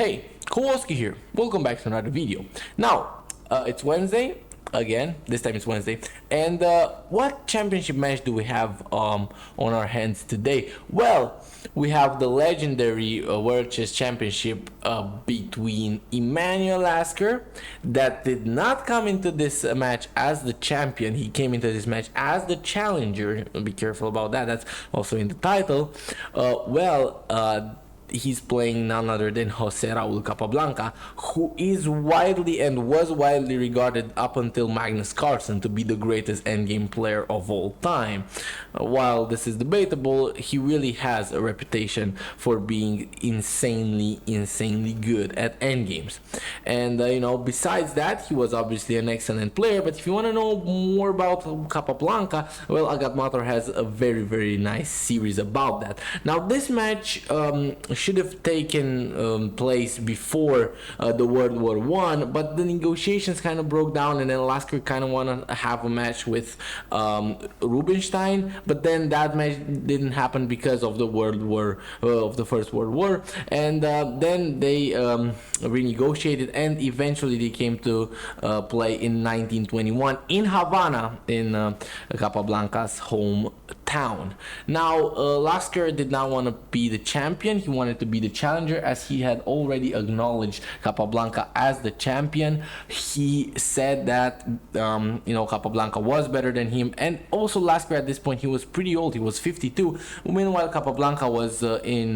Hey, Kowalsky here. Welcome back to another video. Now, it's Wednesday. Again, this time it's Wednesday. And what championship match do we have on our hands today? Well, we have the legendary World Chess Championship between Emanuel Lasker, that did not come into this match as the champion. He came into this match as the challenger. Be careful about that. That's also in the title. He's playing none other than Jose Raul Capablanca, who is widely and was widely regarded up until Magnus Carlsen to be the greatest endgame player of all time. While this is debatable, he really has a reputation for being insanely good at endgames. And besides that, he was obviously an excellent player. But if you want to know more about Capablanca, well, Agatmator has a very nice series about that. Now, this match should have taken place before the World War I, but the negotiations kind of broke down, and then Lasker kind of wanted to have a match with Rubinstein, but then that match didn't happen because of the First World War, and then they renegotiated, and eventually they came to play in 1921 in Havana, in Capablanca's hometown. Now, Lasker did not want to be the champion. He wanted to be the challenger, as he had already acknowledged Capablanca as the champion. He said that Capablanca was better than him, and also Lasker at this point, he was pretty old. He was 52. Meanwhile, Capablanca was he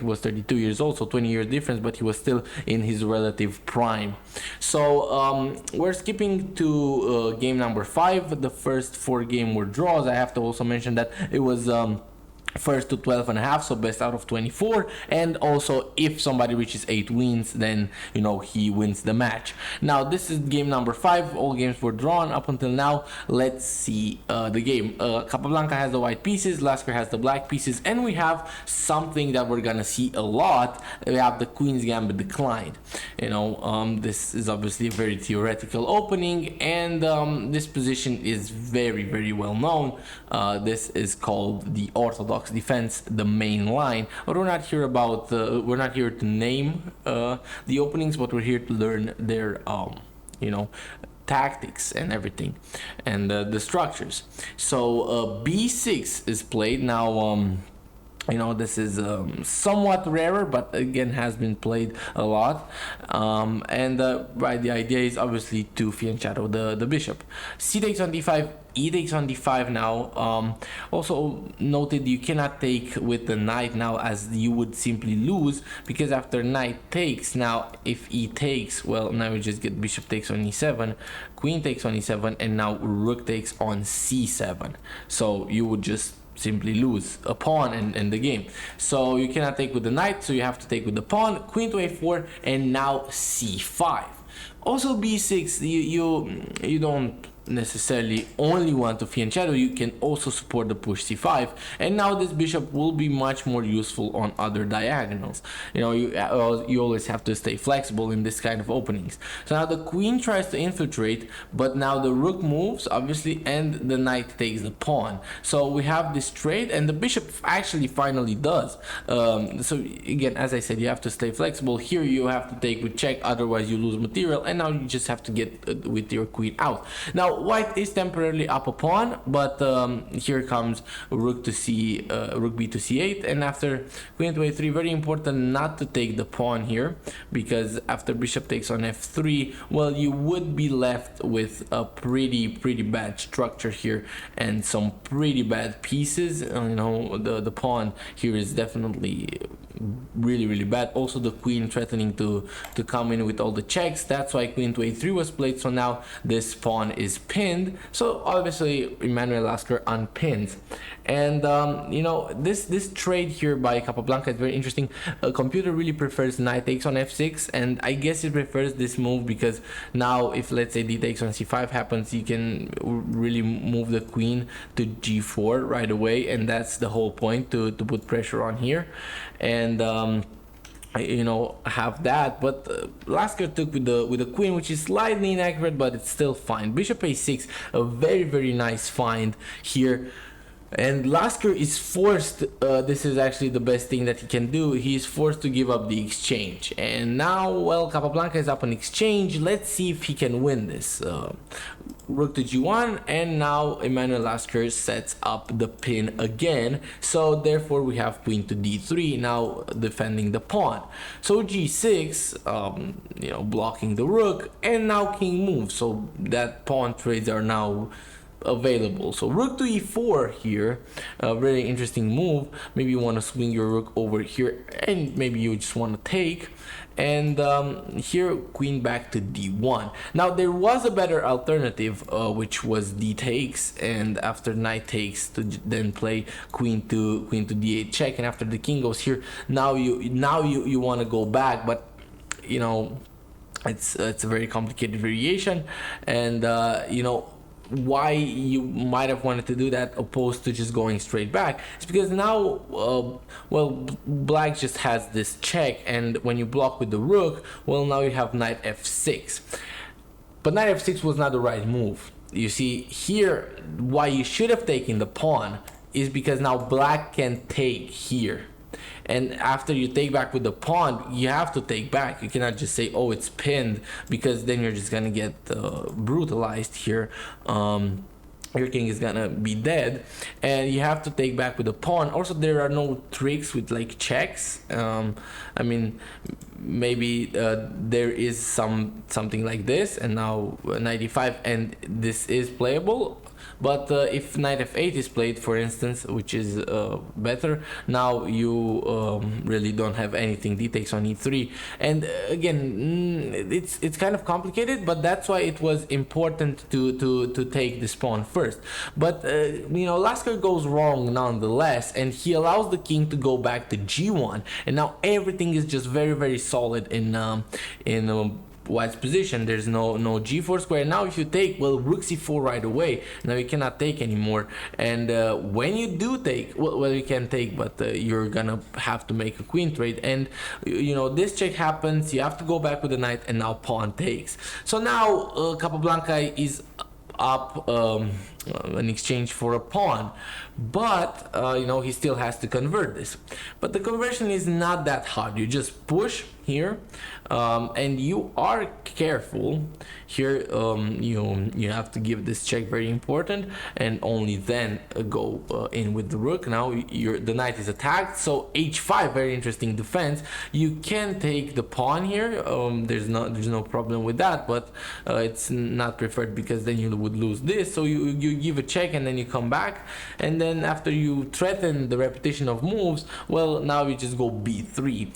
was 32 years old, so 20 years difference, but he was still in his relative prime. So we're skipping to game number 5. The first 4 games were draws. I have to also mention that it was first to 12.5, so best out of 24, and also if somebody reaches 8 wins, then he wins the match. Now, this is game number 5. All games were drawn up until now. Let's see the game. Capablanca has the white pieces, Lasker has the black pieces, and we have something that we're gonna see a lot. We have the Queen's Gambit declined. This is obviously a very theoretical opening, and this position is very well known. This is called the orthodox defense, the main line. But we're not here to name the openings, but we're here to learn their tactics and everything, and the structures. So b6 is played now. This is somewhat rarer, but again has been played a lot. The idea is obviously to fianchetto the bishop. C takes on d5, E takes on d5 now. Also noted, you cannot take with the knight now, as you would simply lose, because after knight takes, now if E takes, well, now we just get bishop takes on e7, queen takes on e7, and now rook takes on c7. So you would just simply lose a pawn and the game. So you cannot take with the knight, so you have to take with the pawn. Queen to a4, and now c5. Also b6, you don't necessarily only want to fianchetto, you can also support the push c5, and now this bishop will be much more useful on other diagonals. You always have to stay flexible in this kind of openings. So now the queen tries to infiltrate, but now the rook moves obviously, and the knight takes the pawn. So we have this trade, and the bishop actually finally does. So again, as I said, you have to stay flexible. Here you have to take with check, otherwise you lose material, and now you just have to get with your queen out. Now white is temporarily up a pawn, but here comes rook b to c8, and after queen to a3, very important not to take the pawn here, because after bishop takes on f3, well, you would be left with a pretty bad structure here and some pretty bad pieces. The pawn here is definitely really bad. Also the queen threatening to come in with all the checks. That's why queen to a3 was played. So now this pawn is pinned, so obviously Emanuel Lasker unpins. And this trade here by Capablanca is very interesting. A computer really prefers knight takes on f6, and I guess it prefers this move because now if, let's say, d takes on c5 happens, you can really move the queen to g4 right away, and that's the whole point, to put pressure on here. And have that, but Lasker took with the queen, which is slightly inaccurate, but it's still fine. Bishop a6, a very nice find here. And Lasker is forced, this is actually the best thing that he can do, he is forced to give up the exchange. And now, well, Capablanca is up on exchange. Let's see if he can win this. Rook to g1, and now Emanuel Lasker sets up the pin again. So therefore we have queen to d3, now defending the pawn. So g6, blocking the rook, and now king moves. So that pawn trades are now available. So rook to e4 here, a very interesting move. Maybe you want to swing your rook over here, and maybe you just want to take. And here queen back to d1. Now there was a better alternative, which was d takes, and after knight takes to then play queen to d8 check, and after the king goes here, now you want to go back, but it's a very complicated variation. And why you might have wanted to do that opposed to just going straight back, it's because now black just has this check, and when you block with the rook, well, now you have knight f6. But knight f6 was not the right move. You see here why you should have taken the pawn is because now black can take here. And after you take back with the pawn, you have to take back. You cannot just say, oh, it's pinned, because then you're just gonna get brutalized here. Your king is gonna be dead, and you have to take back with the pawn. Also, there are no tricks with like checks. I mean, maybe there is something like this, and now knight e5, and this is playable. But if knight f8 is played, for instance, which is better, now you really don't have anything. D takes on e3, and again, it's kind of complicated, but that's why it was important to take this pawn first. But Lasker goes wrong nonetheless, and he allows the king to go back to g1, and now everything is just very, very solid in white's position. There's no g4 square. Now if you take, well, rook c4 right away, now you cannot take anymore. And when you do take, well, you can take, but you're gonna have to make a queen trade, and this check happens, you have to go back with the knight, and now pawn takes. So now Capablanca is up in exchange for a pawn, but he still has to convert this. But the conversion is not that hard. You just push here, and you are careful here. You have to give this check, very important, and only then go in with the rook. Now the knight is attacked, so h5, very interesting defense. You can take the pawn here. There's no problem with that, but it's not preferred, because then you would lose this. So you give a check, and then you come back, and then after you threaten the repetition of moves, well, now you just go b3.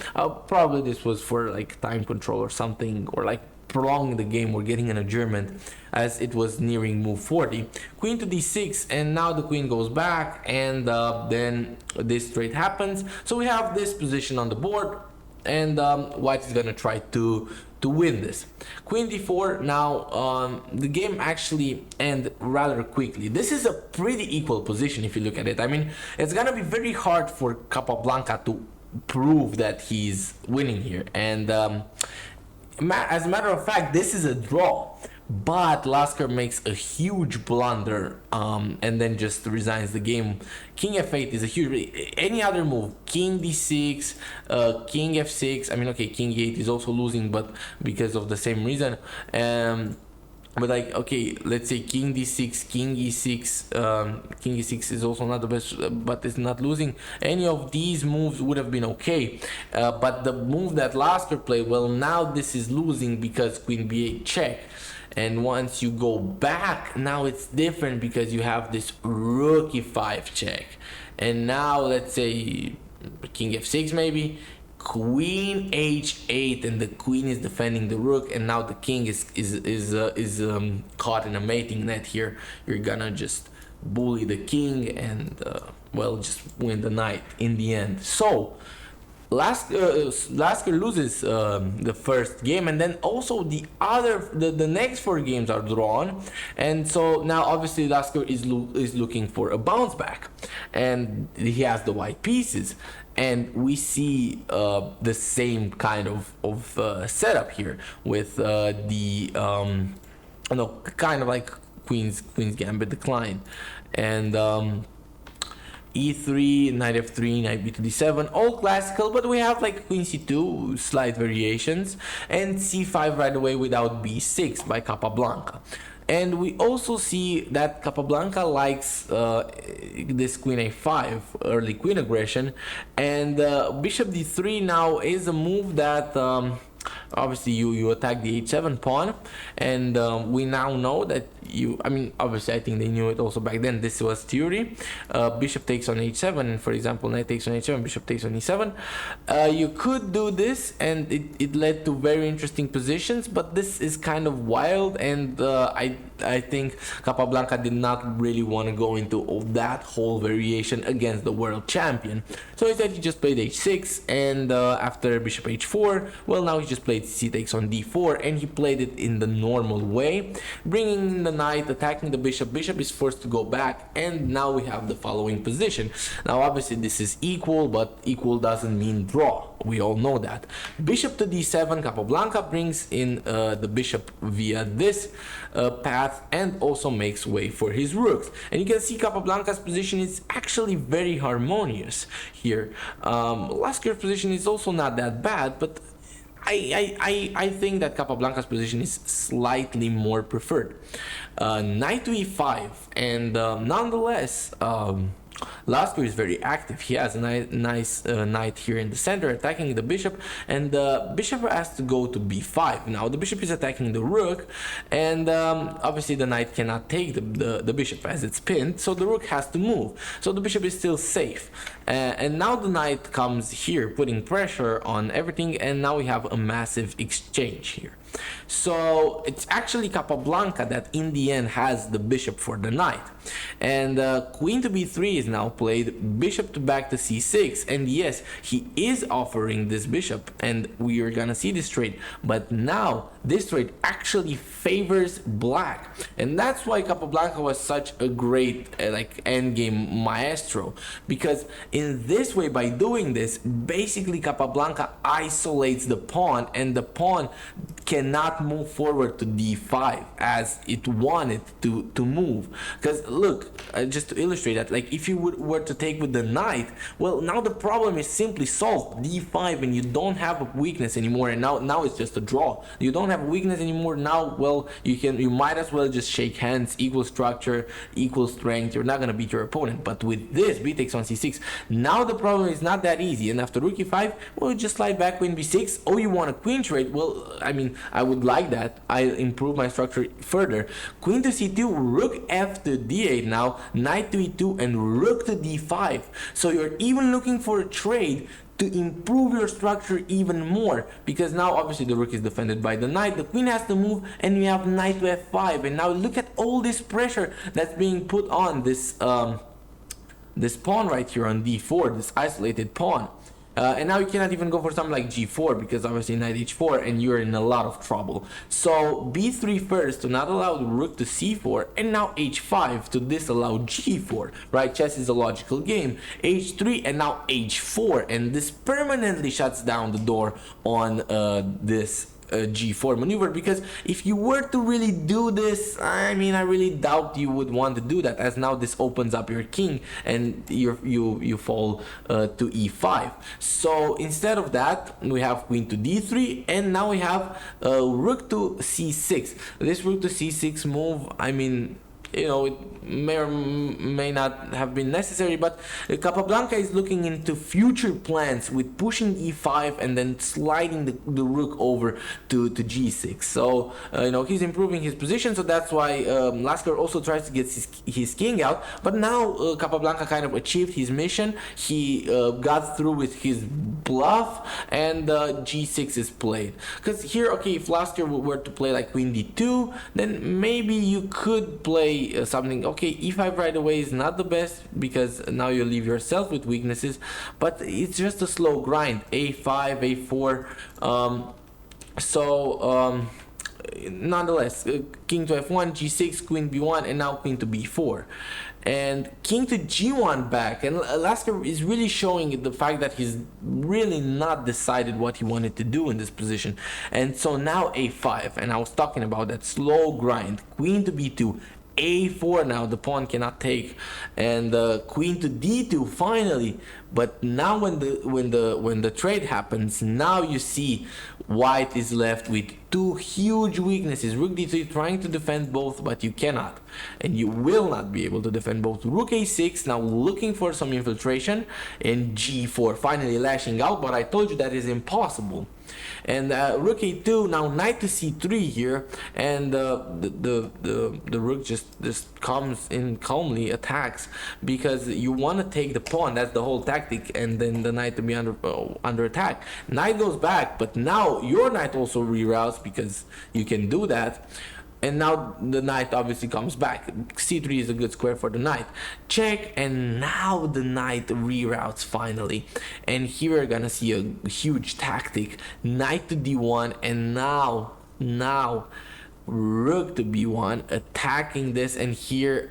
Probably this was for like time control or something, or like prolonging the game or getting an adjournment, as it was nearing move 40. Queen to d6, and now the queen goes back, and then this trade happens. So we have this position on the board, and white is gonna try to win this. Queen d4. Now the game actually end rather quickly. This is a pretty equal position if you look at it. I mean, it's gonna be very hard for Capablanca to prove that he's winning here, and as a matter of fact, this is a draw. But Lasker makes a huge blunder, and then just resigns the game. King f8 is a huge. Any other move, king d6, king f6. I mean, okay, king e8 is also losing, but because of the same reason. But like, okay, let's say king d6, king e6. King e6 is also not the best, but it's not losing. Any of these moves would have been okay. But the move that Lasker played, well, now this is losing because queen b8 check. And once you go back, now it's different, because you have this rook e5 check. And now let's say king f6 maybe, queen h8, and the queen is defending the rook, and now the king is caught in a mating net here. You're gonna just bully the king, and well, just win the knight in the end. So Lasker loses the first game, and then also the next 4 games are drawn, and so now obviously Lasker is looking for a bounce back, and he has the white pieces, and we see the same kind of setup here with the kind of like queen's gambit decline, and e3, knight f3, knight b to d7, all classical, but we have like queen c2, slight variations, and c5 right away without b6 by Capablanca. And we also see that Capablanca likes this queen a5, early queen aggression, and bishop d3 now is a move that obviously you attack the h7 pawn, and we now know that obviously I think they knew it also back then. This was theory. Bishop takes on h7, for example, knight takes on h7, bishop takes on e7. You could do this, and it led to very interesting positions, but this is kind of wild, and I think Capablanca did not really want to go into that whole variation against the world champion. So instead he just played h6, and after bishop h4, well, now he just played c takes on d4, and he played it in the normal way, bringing in the knight, attacking the bishop. Bishop is forced to go back, and now we have the following position. Now obviously this is equal, but equal doesn't mean draw. We all know that. Bishop to d7, Capablanca brings in the bishop via this path, and also makes way for his rooks. And you can see Capablanca's position is actually very harmonious here. Lasker's position is also not that bad, but I think that Capablanca's position is slightly more preferred. Knight to e5, and nonetheless, Lasker is very active. He has a nice knight here in the center attacking the bishop, and the bishop has to go to b5. Now the bishop is attacking the rook, and obviously the knight cannot take the bishop as it's pinned, so the rook has to move. So the bishop is still safe, and now the knight comes here putting pressure on everything, and now we have a massive exchange here. So it's actually Capablanca that in the end has the bishop for the knight, and queen to b3 is now played, bishop to back to c6, and yes, he is offering this bishop, and we are gonna see this trade, but now this trade actually favors black, and that's why Capablanca was such a great endgame maestro, because in this way, by doing this, basically Capablanca isolates the pawn, and the pawn cannot move forward to d5 as it wanted to move. Because look, just to illustrate that, like if you were to take with the knight, well, now the problem is simply solved, d5, and you don't have a weakness anymore, and now it's just a draw. You don't have a weakness anymore. Now, well, you might as well just shake hands, equal structure, equal strength. You're not gonna beat your opponent. But with this b takes on c6, now the problem is not that easy, and after rook e5, well, just slide back queen b6. Oh, you want a queen trade? Well, I mean, I would like that. I improve my structure further. Queen to c2, rook f to d8 now, knight to e2, and rook to d5. So you're even looking for a trade to improve your structure even more, because now obviously the rook is defended by the knight, the queen has to move, and you have knight to f5. And now look at all this pressure that's being put on this this pawn right here on d4, this isolated pawn. And now you cannot even go for something like g4, because obviously knight h4, and you're in a lot of trouble. So b3 first to not allow the rook to c4, and now h5 to disallow g4, right? Chess is a logical game. h3, and now h4, and this permanently shuts down the door on this g4 maneuver, because if you were to really do this, I mean, I really doubt you would want to do that, as now this opens up your king, and you fall to e5. So instead of that, we have queen to d3, and now we have rook to c6. This rook to c6 move, I mean, you know, it may or may not have been necessary, but Capablanca is looking into future plans with pushing e5 and then sliding the rook over to g6. So you know, he's improving his position, so that's why Lasker also tries to get his king out. But now Capablanca kind of achieved his mission. He got through with his bluff, and g6 is played. Because here, okay, if Lasker were to play like queen d2, then maybe you could play something. Okay, e5 right away is not the best, because now you leave yourself with weaknesses, but it's just a slow grind. a5, a4, nonetheless, king to f1, g6, queen b1, and now queen to b4, and king to g1 back. And Lasker is really showing the fact that he's really not decided what he wanted to do in this position. And so now a5, and I was talking about that slow grind, queen to b2, a4. Now the pawn cannot take, and queen to d2 finally. But now when the trade happens, now you see white is left with two huge weaknesses. Rook d3 trying to defend both, but you cannot, and you will not be able to defend both. Rook a6 now looking for some infiltration, and g4 finally lashing out, but I told you that is impossible. And rook a2, now knight to c3 here, and the rook just comes in calmly, attacks, because you want to take the pawn. That's the whole tactic, and then the knight to be under attack. Knight goes back, but now your knight also reroutes, because you can do that. And now the knight obviously comes back. c3 is a good square for the knight. Check, and now the knight reroutes finally. And here we're gonna see a huge tactic. Knight to d1, and now rook to b1, attacking this. And here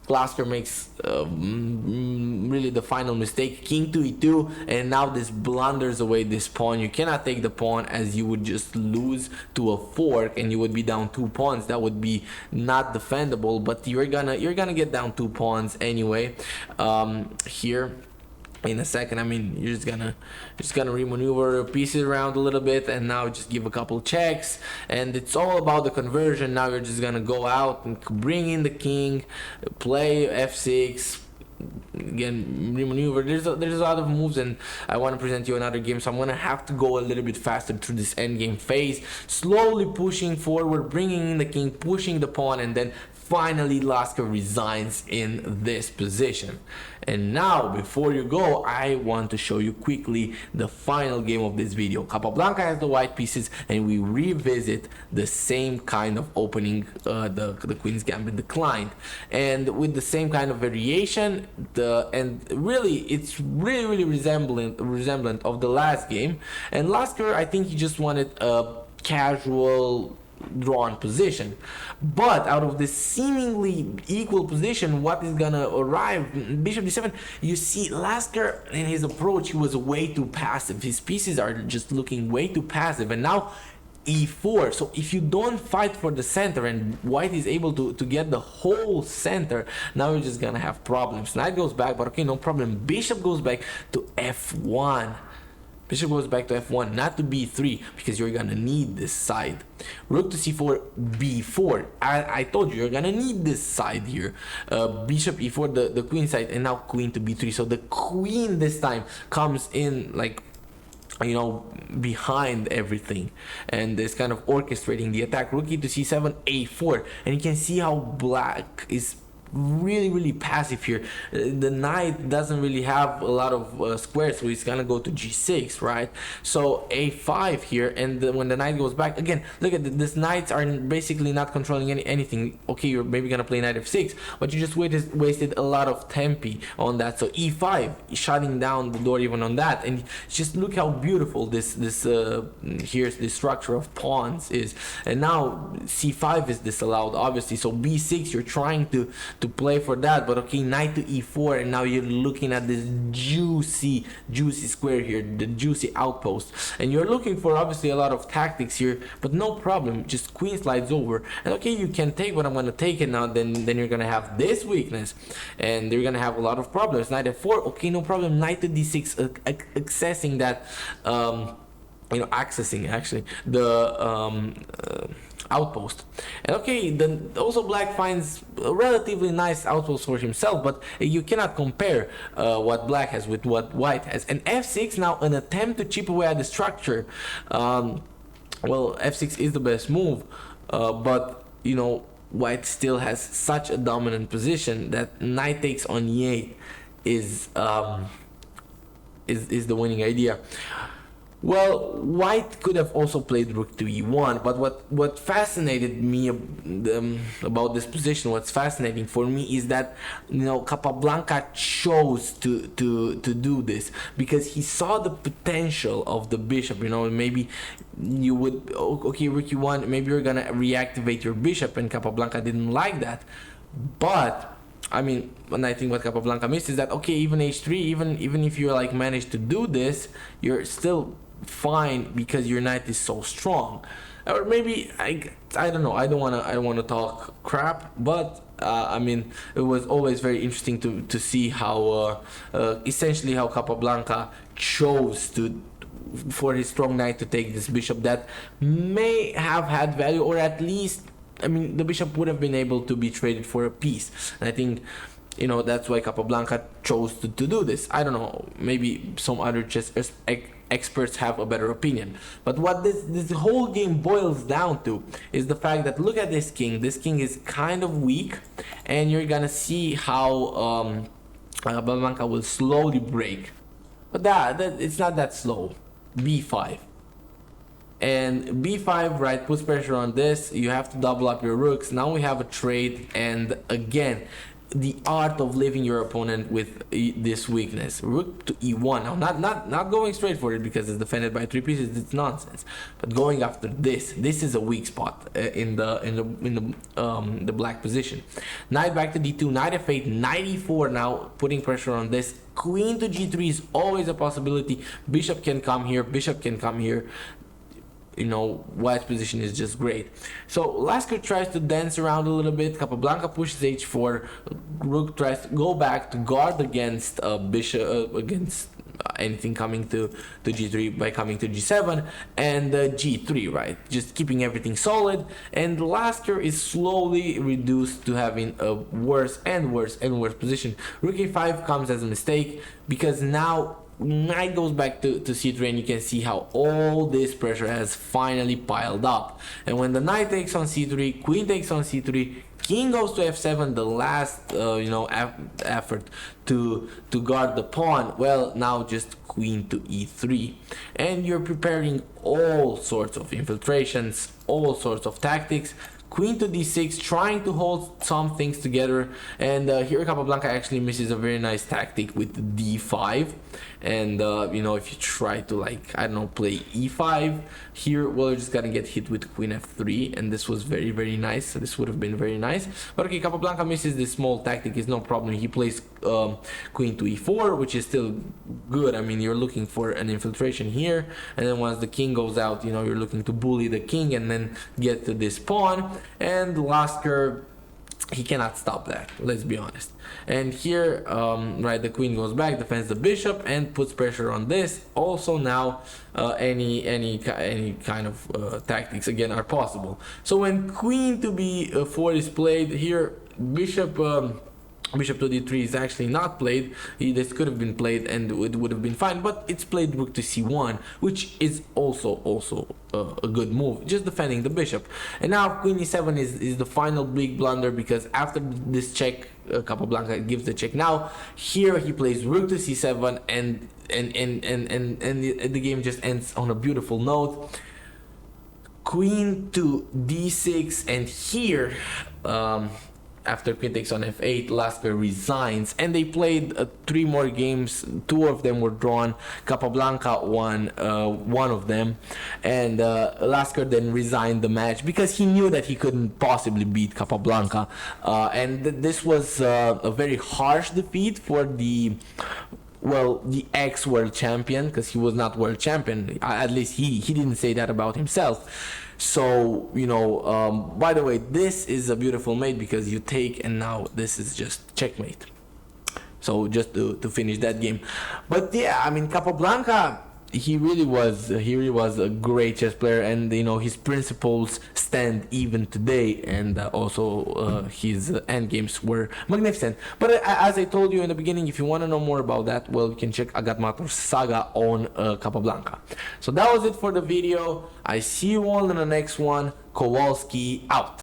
Lasker makes really the final mistake. King to e2, and now this blunders away this pawn. You cannot take the pawn, as you would just lose to a fork, and you would be down 2 pawns. That would be not defendable, but you're gonna get down 2 pawns anyway. Here in a second, I mean, you're just gonna remaneuver pieces around a little bit, and now just give a couple checks, and it's all about the conversion. Now you're just gonna go out and bring in the king, play f6, again remaneuver. There's a lot of moves, and I want to present you another game, so I'm gonna have to go a little bit faster through this endgame phase, slowly pushing forward, bringing in the king, pushing the pawn, and then finally Lasker resigns in this position. And now, before you go, I want to show you quickly the final game of this video. Capablanca has the white pieces, and we revisit the same kind of opening, the Queen's Gambit declined, and with the same kind of variation. And really, it's really resemblant of the last game. And Lasker, I think he just wanted a casual drawn position, but out of this seemingly equal position, what is gonna arrive? Bishop d7. You see Lasker in his approach, he was way too passive. His pieces are just looking way too passive, and now e4. So if you don't fight for the center, and white is able to get the whole center, now you're just gonna have problems. Knight goes back, but okay, no problem. Bishop goes back to f1. Bishop goes back to f1, not to b3, because you're gonna need this side. Rook to c4, b4. I told you, you're gonna need this side here. Bishop e4, the queen side, and now queen to b3. So the queen this time comes in, like, you know, behind everything, and is kind of orchestrating the attack. Rook to c7, a4, and you can see how black is really passive here. The knight doesn't really have a lot of squares, so he's gonna go to g6, right? So a5 here, and when the knight goes back again, look at this. Knights are basically not controlling anything. Okay, you're maybe gonna play knight f6, but you just wasted a lot of tempi on that. So e5, shutting down the door even on that. And just look how beautiful this here's the structure of pawns is. And now c5 is disallowed, obviously. So b6, you're trying to play for that, but okay, knight to e4, and now you're looking at this juicy square here, the juicy outpost, and you're looking for obviously a lot of tactics here, but no problem, just queen slides over, and okay, you can take what I'm gonna take it now. Then you're gonna have this weakness, and you're gonna have a lot of problems. Knight f4, okay, no problem. Knight to d6, accessing that, you know, accessing actually the outpost. And okay, then also black finds a relatively nice outpost for himself, but you cannot compare what black has with what white has. And f6, now an attempt to chip away at the structure. Well, f6 is the best move, but you know, white still has such a dominant position that knight takes on e8 is the winning idea. Well, white could have also played rook to e1, but what fascinated me about this position, what's fascinating for me, is that, you know, Capablanca chose to do this because he saw the potential of the bishop. You know, maybe you would, okay, rook e1, maybe you're gonna reactivate your bishop, and Capablanca didn't like that. But I mean, and I think what Capablanca missed is that, okay, even h3, even if you like manage to do this, you're still fine because your knight is so strong. Or maybe I don't know. I don't wanna talk crap, but I mean, it was always very interesting to see how essentially how Capablanca chose to for his strong knight to take this bishop that may have had value, or at least, I mean, the bishop would have been able to be traded for a piece. And I think, you know, that's why Capablanca chose to do this. I don't know, maybe some other chess experts have a better opinion. But what this whole game boils down to is the fact that, look at this king. This king is kind of weak, and you're gonna see how Capablanca will slowly break. But that it's not that slow. B5. And b5, right, puts pressure on this. You have to double up your rooks. Now we have a trade, and again, the art of leaving your opponent with this weakness. Rook to e1. Now, not going straight for it because it's defended by 3 pieces. It's nonsense. But going after this is a weak spot in the black position. Knight back to d2. Knight f8. Knight e4. Now putting pressure on this. Queen to g3 is always a possibility. Bishop can come here. Bishop can come here. You know, white's position is just great. So Lasker tries to dance around a little bit. Capablanca pushes h4. Rook tries to go back to guard against bishop against anything coming to g3 by coming to g7 and g3, right? Just keeping everything solid. And Lasker is slowly reduced to having a worse and worse and worse position. Rook a5 comes as a mistake because now knight goes back to c3, and you can see how all this pressure has finally piled up. And when the knight takes on c3, queen takes on c3, king goes to f7, the last effort to guard the pawn, well, now just queen to e3, and you're preparing all sorts of infiltrations, all sorts of tactics. Queen to d6, trying to hold some things together, and here Capablanca actually misses a very nice tactic with d5. And you know, if you try to, like, I don't know, play e5 here, well, you're just gonna get hit with queen f3, and this was very, very nice. So this would have been very nice, but okay, Capablanca misses this small tactic, is no problem. He plays queen to e4, which is still good. I mean, you're looking for an infiltration here, and then once the king goes out, you know, you're looking to bully the king and then get to this pawn. And Lasker, he cannot stop that, let's be honest. And here, right, the queen goes back, defends the bishop, and puts pressure on this. Also now, any kind of tactics again are possible. So when queen to b4 is played here, bishop to d3 is actually not played. This could have been played and it would have been fine, but it's played rook to c1, which is also a good move, just defending the bishop. And now queen e7 is the final big blunder, because after this check, Capablanca gives the check. Now here he plays rook to c7, and the game just ends on a beautiful note. Queen to d6, and here after queen takes on f8, Lasker resigns, and they played 3 more games. 2 of them were drawn. Capablanca won 1 of them, and Lasker then resigned the match because he knew that he couldn't possibly beat Capablanca, and this was a very harsh defeat for the ex-world champion, because he was not world champion. At least he didn't say that about himself. So, you know, by the way, this is a beautiful mate because you take, and now this is just checkmate. So just to finish that game. But yeah, I mean, Capablanca, he really was a great chess player, and you know, his principles stand even today, and also his end games were magnificent. But as I told you in the beginning, if you want to know more about that, well, you can check Agatmator's saga on Capablanca. So that was it for the video. I see you all in the next one. Kowalsky out.